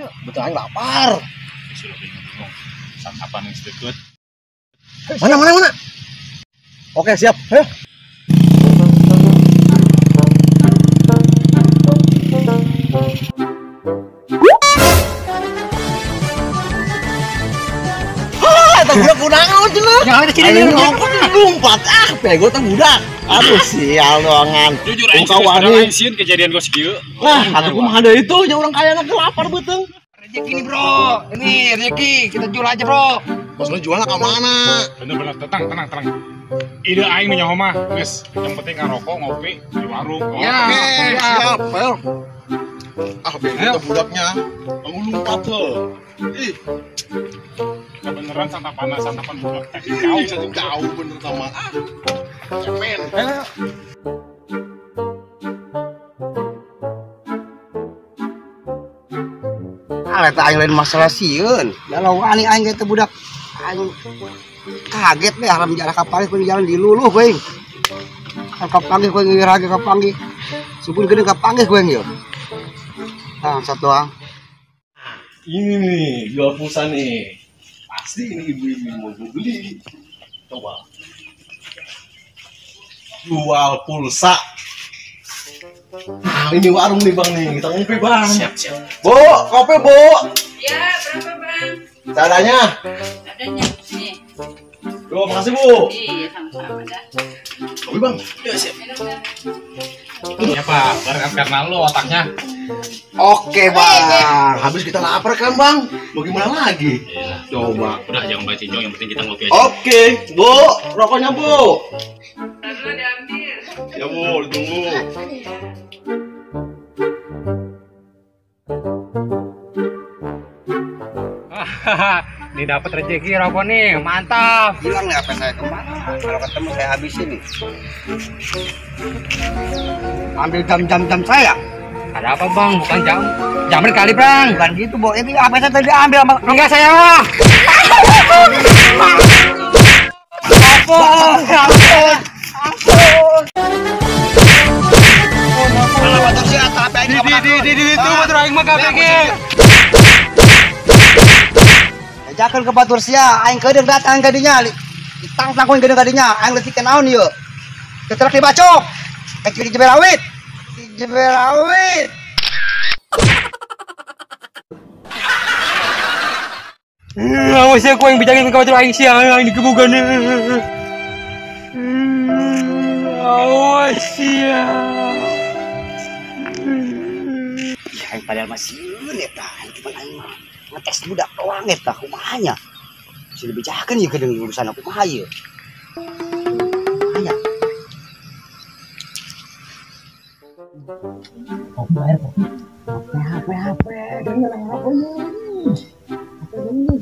ya. Betul aing lapar. Sudah bingung. Santapan yang sedikit. Mana? Oke, siap. Ayo. Budak kunaon cenah. Jangan ada ciri lompat pego teh budak. Aduh sial doangan. Jujur aing sieun kejadian kos kieu. Lah, atuh kumaha deui itu nya urang kayana ge lapar beuteung. Rezeki nih bro, ini rezeki kita jual aja bro. Bos lu jualna ka mana? Bener-bener tenang. Ide aing nya mah, geus. Yang penting ngarokok, ngopi di warung. Ya. Oke, siap. Ayo. Bego budaknya. Lompat tuh. Ih. Kebeneran santapan budak. Jauh bener sama. Cemen. Eta aing lain masalah sieun. Dalau ani aing teh budak aing kaget deh alam jarak kapangih ku jalan diluluh kuing. Kapangih kuing irage kapangih. Subun gede kapangih kuing yo. Nah, satu doang. Ini nih, jual pulsa nih. Pasti ini ibu-ibu mau beli. Coba. Jual pulsa. Nah, ini warung nih bang nih, kita ngopi bang. Siap. Bu, kopi bu. Ya, berapa bang? Seadanya. Adanya nih. Duh, makasih bu. Iya, sama-sama dah. Kopi bang. Ya siap. Ya Pak, karena lu otaknya. Oke bang, habis kita lapar kan bang. Mau gimana lagi? Coba. Udah jangan baca yang penting kita ngopi aja. Oke, bu, rokoknya bu. Lalu diambil. Ya bu, ditunggu. Ini dapat rezeki rokok nih, mantap. Bilang nih apa saya kemana? Kalau ketemu saya habisin nih. Ambil jam saya. Ada apa bang? Bukan jamin kali bang. Bukan gitu, Bo. Ini apa saya tadi ambil sama Enggak saya mah. Di itu motor aing mah KPG. jakeun ke batur sia, aing kedeung datang ka dinya. Tang-tang koin kedeung ka dinya, aing leutik ka naon ieu? Ketelak dibacok. Kecil di jeberawit. Awas ya, yang bijakin ke batur aing sia, aing dikebukan. Awas ya. Ya, padahal masih eta, cuma aing mah ngetes budak doang eta kumaha nya. Bisa dibejakeun ieu kedeung urusan aku kumaha ieu. Kumaha. Kopi air kopi. HP. Denger apa ini? Apa ini?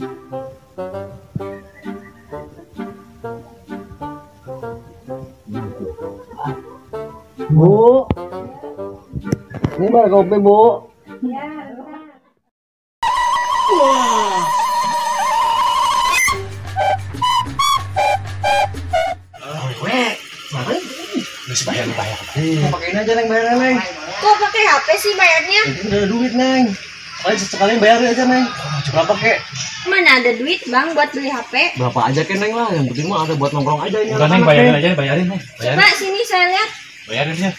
Bu. Ini bar kopi, Bu. Ya, Wah. Masih bayar. Pakein aja Neng bayarnya Neng. kok pakai HP sih bayarnya? Ini udah ada duit Neng. Sekali bayar aja Neng. Berapa kek? Mana ada duit bang buat beli HP? Berapa aja kek Neng lah. Yang penting mah ada buat nongkrong aja ini. Udah Neng, bayarin Neng. Coba sini saya lihat. Bayarin ya.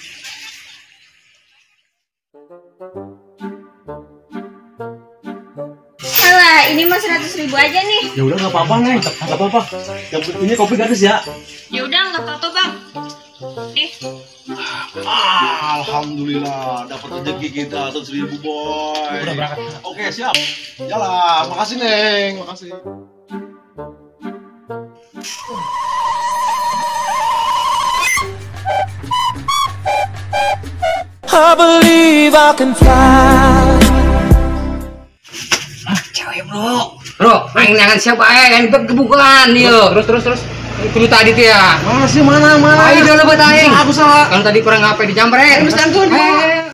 Alah, ini mah 100.000 aja nih. Ya udah nggak apa-apa Neng. Nggak apa-apa. Yang penting ini kopi gratis ya. Ya udah nggak apa-apa bang. Alhamdulillah dapat rezeki kita 100.000 boy. Udah berangkat. Oke siap. Jalan. Makasih Neng. Makasih. I believe I can fly. Cewek bro, aing jangan siapa aing kebukaan yuk. Terus. Kudu tadi tuh ya. Mana? Ayo dulu buat aing. Aku salah. Kalau tadi kurang HP dijambret. Ayo, mesti angkut, Bro.